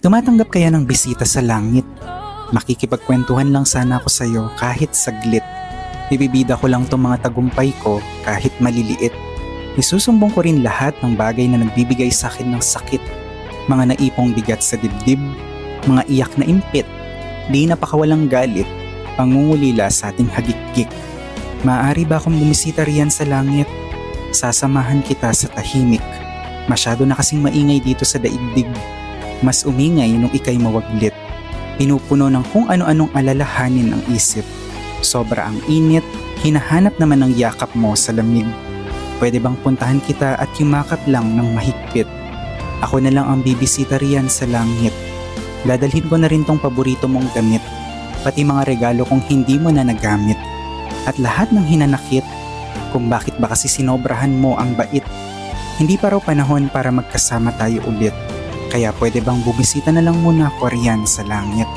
Tumatanggap kaya ng bisita sa langit? Makikipagkwentuhan lang sana ako sa'yo kahit saglit. Ibibida ko lang tong mga tagumpay ko kahit maliliit. Isusumbong ko rin lahat ng bagay na nagbibigay sa akin ng sakit. Mga naipong bigat sa dibdib, mga iyak na impit, di napakawalang galit, pangungulila sa ating hagikgik. Maaari ba akong bumisita riyan sa langit? Sasamahan kita sa tahimik. Masyado na kasing maingay dito sa daigdig. Mas umingay nung ika'y mawaglit. Pinupuno ng kung ano-anong alalahanin ang isip. Sobra ang init, hinahanap naman ng yakap mo sa lamig. Pwede bang puntahan kita at yumakap lang ng mahigpit? Ako na lang ang bibisita riyan sa langit. Dadalhin ko na rin tong paborito mong damit, pati mga regalo kung hindi mo na nagamit. At lahat ng hinanakit, kung bakit ba kasi sinobrahan mo ang bait. Hindi pa raw panahon para magkasama tayo ulit. Kaya pwede bang bumisita na lang muna ako riyan sa langit?